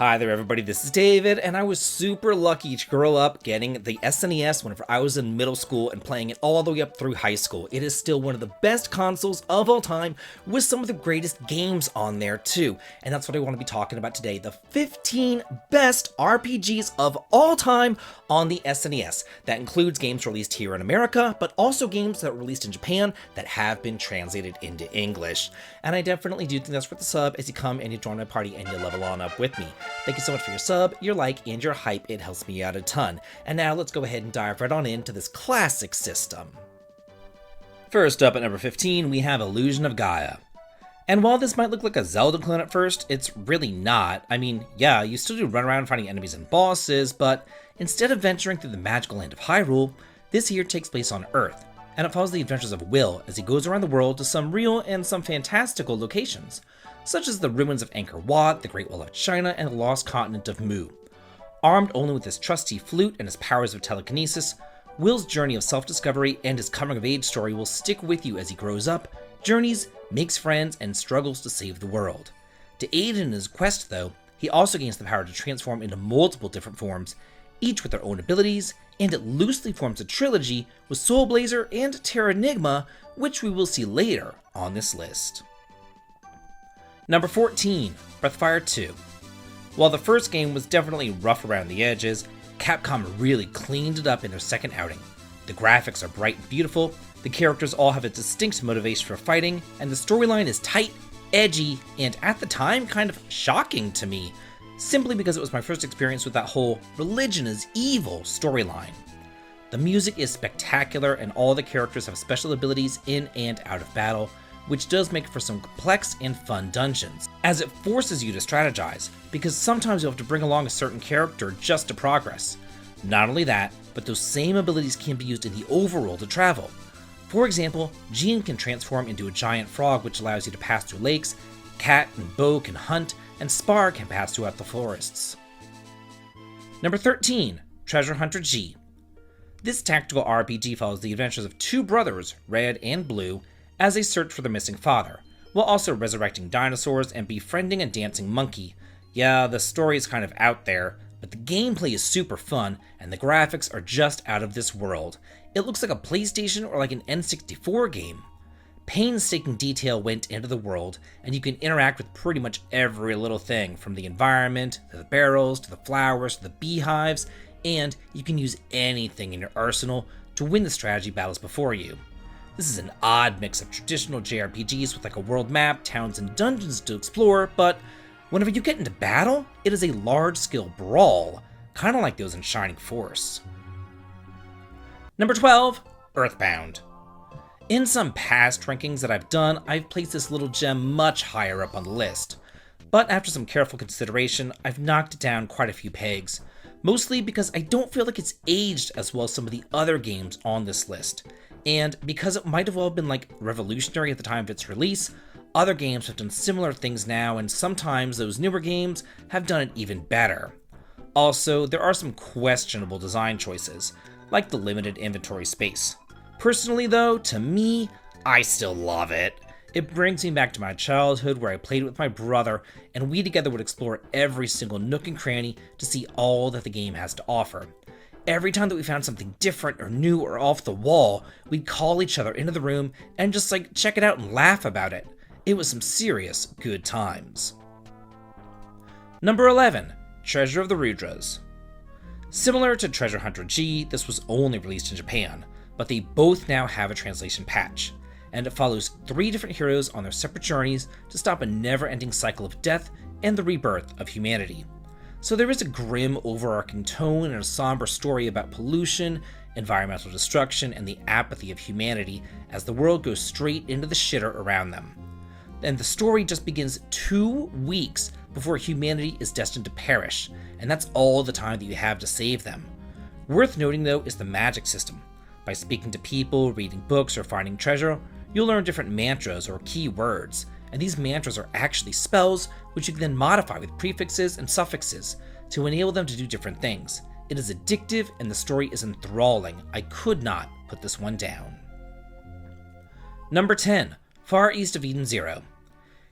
Hi there everybody, this is David, and I was super lucky to grow up getting the SNES whenever I was in middle school and playing it all the way up through high school. It is still one of the best consoles of all time with some of the greatest games on there too. And that's what I want to be talking about today, the 15 best RPGs of all time on the SNES. That includes games released here in America, but also games that were released in Japan that have been translated into English. And I definitely do think that's worth the sub as you come and you join my party and you level on up with me. Thank you so much for your sub, your like, and your hype. It helps me out a ton. And now let's go ahead and dive right on into this classic system. First up at number 15, we have Illusion of Gaia. And while this might look like a Zelda clone at first, it's really not. I mean, yeah, you still do run around fighting enemies and bosses, but instead of venturing through the magical land of Hyrule, this here takes place on Earth, and it follows the adventures of Will as he goes around the world to some real and some fantastical locations, such as the ruins of Angkor Wat, the Great Wall of China, and the lost continent of Mu. Armed only with his trusty flute and his powers of telekinesis, Will's journey of self-discovery and his coming-of-age story will stick with you as he grows up, journeys, makes friends, and struggles to save the world. To aid in his quest, though, he also gains the power to transform into multiple different forms, each with their own abilities, and it loosely forms a trilogy with Soul Blazer and Terranigma, which we will see later on this list. Number 14, Breathfire 2. While the first game was definitely rough around the edges, Capcom really cleaned it up in their second outing. The graphics are bright and beautiful, the characters all have a distinct motivation for fighting, and the storyline is tight, edgy, and at the time kind of shocking to me, simply because it was my first experience with that whole religion is evil storyline. The music is spectacular and all the characters have special abilities in and out of battle, which does make for some complex and fun dungeons, as it forces you to strategize, because sometimes you have to bring along a certain character just to progress. Not only that, but those same abilities can be used in the overworld to travel. For example, Jean can transform into a giant frog which allows you to pass through lakes, Cat and Bo can hunt, and Spar can pass throughout the forests. Number 13, Treasure Hunter G. This tactical RPG follows the adventures of two brothers, Red and Blue, as they search for their missing father, while also resurrecting dinosaurs and befriending a dancing monkey. Yeah, the story is kind of out there, but the gameplay is super fun, and the graphics are just out of this world. It looks like a PlayStation or like an N64 game. Painstaking detail went into the world, and you can interact with pretty much every little thing, from the environment, to the barrels, to the flowers, to the beehives, and you can use anything in your arsenal to win the strategy battles before you. This is an odd mix of traditional JRPGs with like a world map, towns, and dungeons to explore, but whenever you get into battle, it is a large-scale brawl, kind of like those in Shining Force. Number 12, Earthbound. In some past rankings that I've done, I've placed this little gem much higher up on the list, but after some careful consideration, I've knocked it down quite a few pegs, mostly because I don't feel like it's aged as well as some of the other games on this list. And because it might have well been like revolutionary at the time of its release, other games have done similar things now, and sometimes those newer games have done it even better. Also, there are some questionable design choices, like the limited inventory space. Personally though, to me, I still love it. It brings me back to my childhood where I played with my brother, and we together would explore every single nook and cranny to see all that the game has to offer. Every time that we found something different or new or off the wall, we'd call each other into the room and just like check it out and laugh about it. It was some serious good times. Number 11, Treasure of the Rudras. Similar to Treasure Hunter G, this was only released in Japan, but they both now have a translation patch, and it follows 3 different heroes on their separate journeys to stop a never-ending cycle of death and the rebirth of humanity. So there is a grim, overarching tone and a somber story about pollution, environmental destruction, and the apathy of humanity as the world goes straight into the shitter around them. And the story just begins 2 weeks before humanity is destined to perish, and that's all the time that you have to save them. Worth noting though is the magic system. By speaking to people, reading books, or finding treasure, you'll learn different mantras or key words, and these mantras are actually spells which you can then modify with prefixes and suffixes to enable them to do different things. It is addictive and the story is enthralling. I could not put this one down. Number 10, Far East of Eden Zero.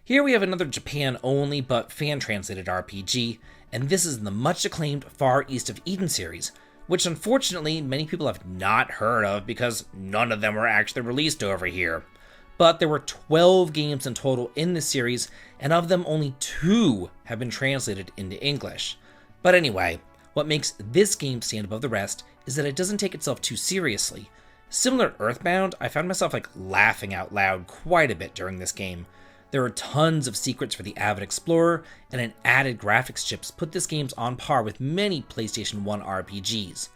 Here we have another Japan-only but fan-translated RPG, and this is in the much acclaimed Far East of Eden series, which unfortunately many people have not heard of because none of them were actually released over here. But there were 12 games in total in this series, and of them only 2 have been translated into English. But anyway, what makes this game stand above the rest is that it doesn't take itself too seriously. Similar to Earthbound, I found myself laughing out loud quite a bit during this game. There are tons of secrets for the avid explorer, and an added graphics chips put this game on par with many PlayStation 1 RPGs.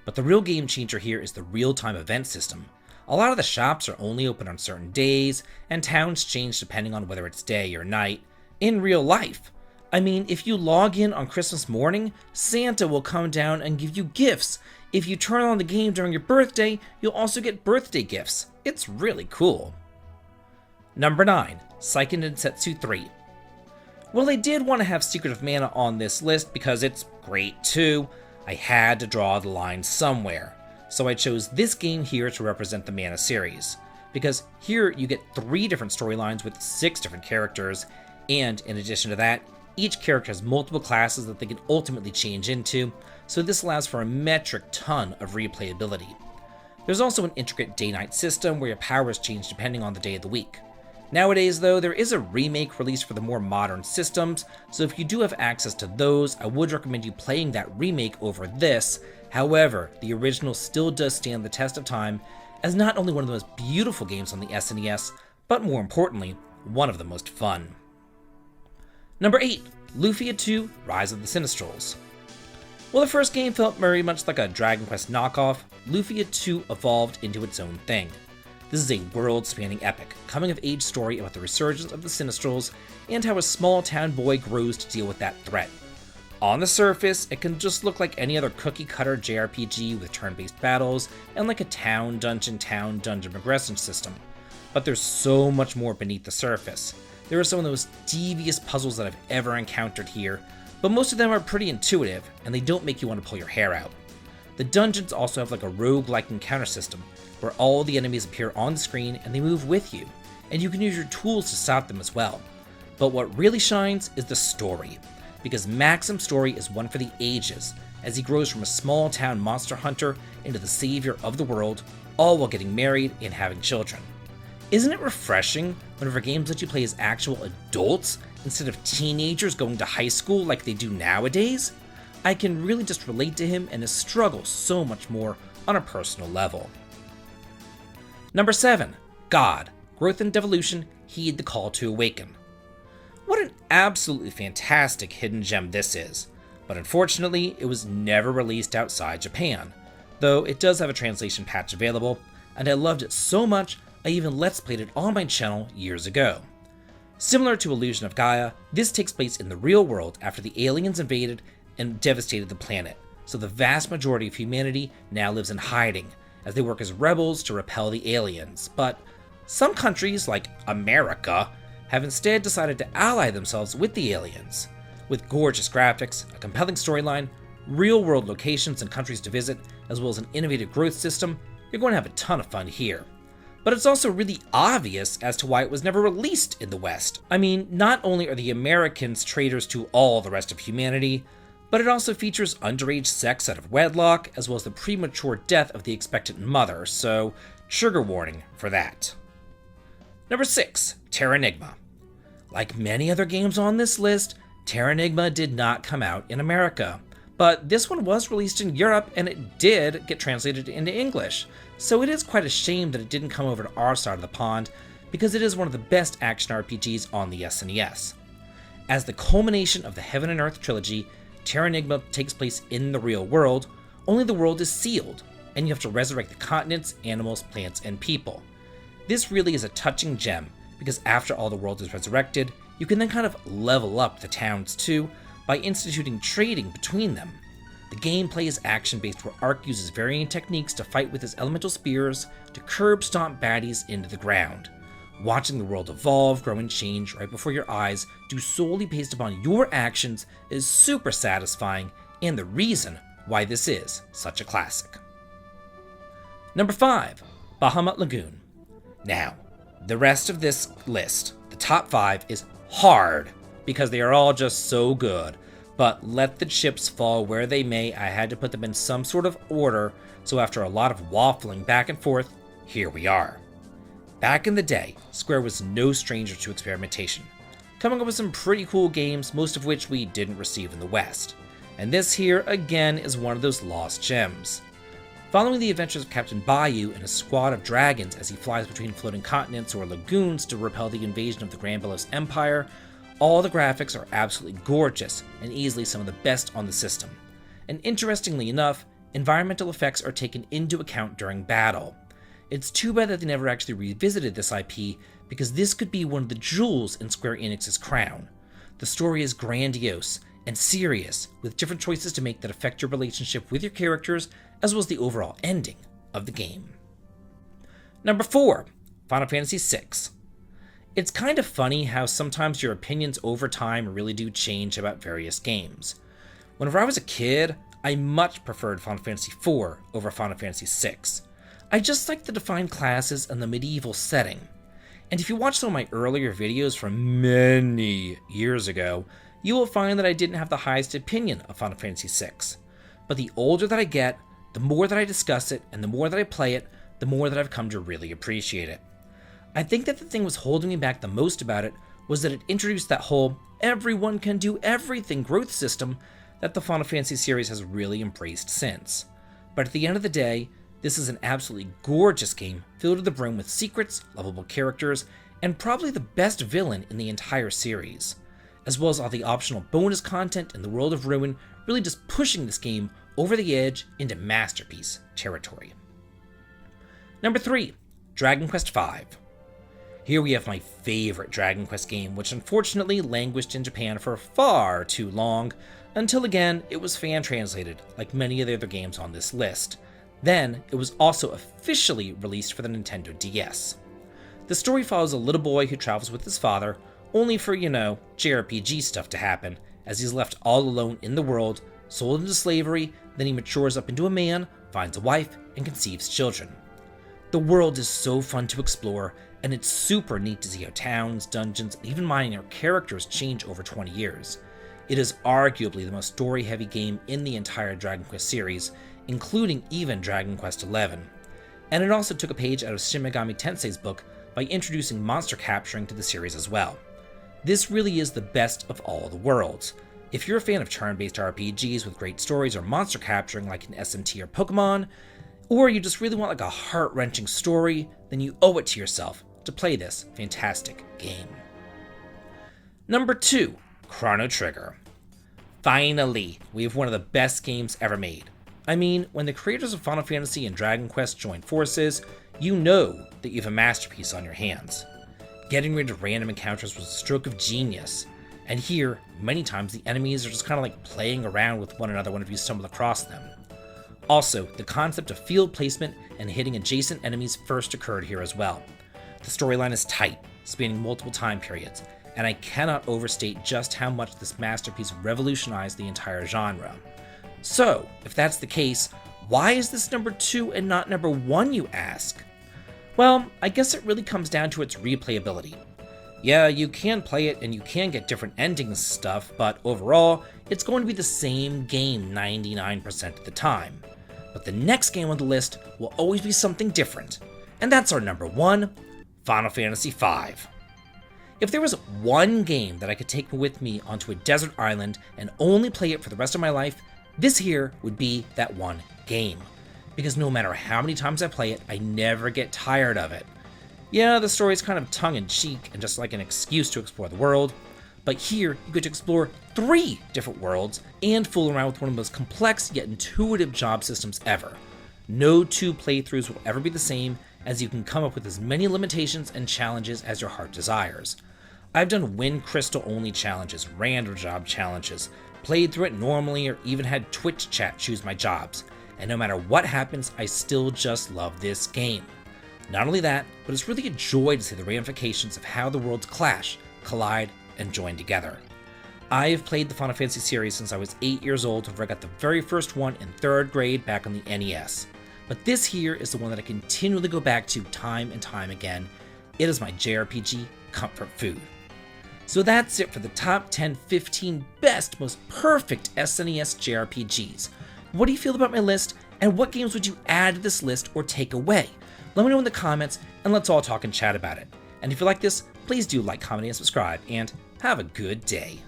But the real game changer here is the real-time event system. A lot of the shops are only open on certain days, and towns change depending on whether it's day or night. In real life. I mean, if you log in on Christmas morning, Santa will come down and give you gifts. If you turn on the game during your birthday, you'll also get birthday gifts. It's really cool. Number 9. Seiken Densetsu 3. Well, they did want to have Secret of Mana on this list because it's great too. I had to draw the line somewhere, so I chose this game here to represent the Mana series, because here you get 3 different storylines with 6 different characters, and in addition to that, each character has multiple classes that they can ultimately change into, so this allows for a metric ton of replayability. There's also an intricate day-night system where your powers change depending on the day of the week. Nowadays though, there is a remake released for the more modern systems, so if you do have access to those, I would recommend you playing that remake over this. However, the original still does stand the test of time as not only one of the most beautiful games on the SNES, but more importantly, one of the most fun. Number 8. Lufia 2 Rise of the Sinistrals. While the first game felt very much like a Dragon Quest knockoff, Lufia 2 evolved into its own thing. This is a world-spanning epic, coming-of-age story about the resurgence of the Sinistrals and how a small-town boy grows to deal with that threat. On the surface, it can just look like any other cookie-cutter JRPG with turn-based battles and like a town-dungeon progression system. But there's so much more beneath the surface. There are some of the most devious puzzles that I've ever encountered here, but most of them are pretty intuitive, and they don't make you want to pull your hair out. The dungeons also have like a roguelike encounter system, where all the enemies appear on the screen and they move with you, and you can use your tools to stop them as well. But what really shines is the story, because Maxim's story is one for the ages, as he grows from a small town monster hunter into the savior of the world, all while getting married and having children. Isn't it refreshing whenever games let you play as actual adults instead of teenagers going to high school like they do nowadays? I can really just relate to him and his struggle so much more on a personal level. Number 7. God, Growth and Devolution, Heed the Call to Awaken. What an absolutely fantastic hidden gem this is, but unfortunately it was never released outside Japan, though it does have a translation patch available, and I loved it so much I even Let's Played it on my channel years ago. Similar to Illusion of Gaia, this takes place in the real world after the aliens invaded and devastated the planet, so the vast majority of humanity now lives in hiding, as they work as rebels to repel the aliens. But some countries, like America, have instead decided to ally themselves with the aliens. With gorgeous graphics, a compelling storyline, real-world locations and countries to visit, as well as an innovative growth system, you're going to have a ton of fun here. But it's also really obvious as to why it was never released in the West. I mean, not only are the Americans traitors to all the rest of humanity, but it also features underage sex out of wedlock, as well as the premature death of the expectant mother, so trigger warning for that. Number 6. Terranigma. Like many other games on this list, Terranigma did not come out in America, but this one was released in Europe and it did get translated into English, so it is quite a shame that it didn't come over to our side of the pond, because it is one of the best action RPGs on the SNES. As the culmination of the Heaven and Earth trilogy, Terranigma takes place in the real world, only the world is sealed, and you have to resurrect the continents, animals, plants, and people. This really is a touching gem, because after all the world is resurrected, you can then kind of level up the towns too, by instituting trading between them. The gameplay is action-based, where Ark uses varying techniques to fight with his elemental spears to curb stomp baddies into the ground. Watching the world evolve, grow, and change right before your eyes, due solely based upon your actions, is super satisfying, and the reason why this is such a classic. Number 5. Bahamut Lagoon. Now, the rest of this list, the top 5, is hard, because they are all just so good. But let the chips fall where they may, I had to put them in some sort of order, so after a lot of waffling back and forth, here we are. Back in the day, Square was no stranger to experimentation, coming up with some pretty cool games, most of which we didn't receive in the West. And this here, again, is one of those lost gems. Following the adventures of Captain Bayou and a squad of dragons as he flies between floating continents or lagoons to repel the invasion of the Granbelos Empire, all the graphics are absolutely gorgeous and easily some of the best on the system. And interestingly enough, environmental effects are taken into account during battle. It's too bad that they never actually revisited this IP, because this could be one of the jewels in Square Enix's crown. The story is grandiose and serious, with different choices to make that affect your relationship with your characters, as well as the overall ending of the game. Number 4, Final Fantasy VI. It's kind of funny how sometimes your opinions over time really do change about various games. Whenever I was a kid, I much preferred Final Fantasy IV over Final Fantasy VI. I just liked the defined classes and the medieval setting. And if you watch some of my earlier videos from many years ago, you will find that I didn't have the highest opinion of Final Fantasy VI. But the older that I get, the more that I discuss it, and the more that I play it, the more that I've come to really appreciate it. I think that the thing was holding me back the most about it was that it introduced that whole everyone can do everything growth system that the Final Fantasy series has really embraced since. But at the end of the day, this is an absolutely gorgeous game filled to the brim with secrets, lovable characters, and probably the best villain in the entire series, as well as all the optional bonus content in the World of Ruin, really just pushing this game over the edge into masterpiece territory. Number 3, Dragon Quest V. Here we have my favorite Dragon Quest game, which unfortunately languished in Japan for far too long, until again it was fan translated, like many of the other games on this list. Then, it was also officially released for the Nintendo DS. The story follows a little boy who travels with his father, only for, jrpg stuff to happen, as he's left all alone in the world, sold into slavery, then he matures up into a man, finds a wife, and conceives children. The world is so fun to explore, and it's super neat to see how towns, dungeons, and even minor characters change over 20 years. It is arguably the most story-heavy game in the entire Dragon Quest series, including even Dragon Quest XI. And it also took a page out of Shin Megami Tensei's book by introducing monster capturing to the series as well. This really is the best of all the worlds. If you're a fan of turn-based RPGs with great stories or monster capturing like in SMT or Pokemon, or you just really want like a heart-wrenching story, then you owe it to yourself to play this fantastic game. Number 2, Chrono Trigger. Finally, we have one of the best games ever made. I mean, when the creators of Final Fantasy and Dragon Quest join forces, you know that you have a masterpiece on your hands. Getting rid of random encounters was a stroke of genius, and here, many times the enemies are just kind of like playing around with one another whenever you stumble across them. Also, the concept of field placement and hitting adjacent enemies first occurred here as well. The storyline is tight, spanning multiple time periods, and I cannot overstate just how much this masterpiece revolutionized the entire genre. So, if that's the case, why is this number 2 and not number 1, you ask? Well, I guess it really comes down to its replayability. Yeah, you can play it and you can get different endings and stuff, but overall, it's going to be the same game 99% of the time. But the next game on the list will always be something different, and that's our number 1, Final Fantasy V. If there was one game that I could take with me onto a desert island and only play it for the rest of my life, this here would be that one game. Because no matter how many times I play it, I never get tired of it. Yeah, the story is kind of tongue-in-cheek and just like an excuse to explore the world, but here you get to explore 3 different worlds and fool around with one of the most complex yet intuitive job systems ever. No 2 playthroughs will ever be the same, as you can come up with as many limitations and challenges as your heart desires. I've done win crystal only challenges, random job challenges, played through it normally, or even had Twitch chat choose my jobs, and no matter what happens, I still just love this game. Not only that, but it's really a joy to see the ramifications of how the worlds clash, collide, and join together. I have played the Final Fantasy series since I was 8 years old, whenever I got the very first one in 3rd grade back on the NES. But this here is the one that I continually go back to time and time again. It is my JRPG comfort food. So that's it for the top 10, 15 best, most perfect SNES JRPGs. What do you feel about my list, and what games would you add to this list or take away? Let me know in the comments, and let's all talk and chat about it. And if you like this, please do like, comment, and subscribe, and have a good day.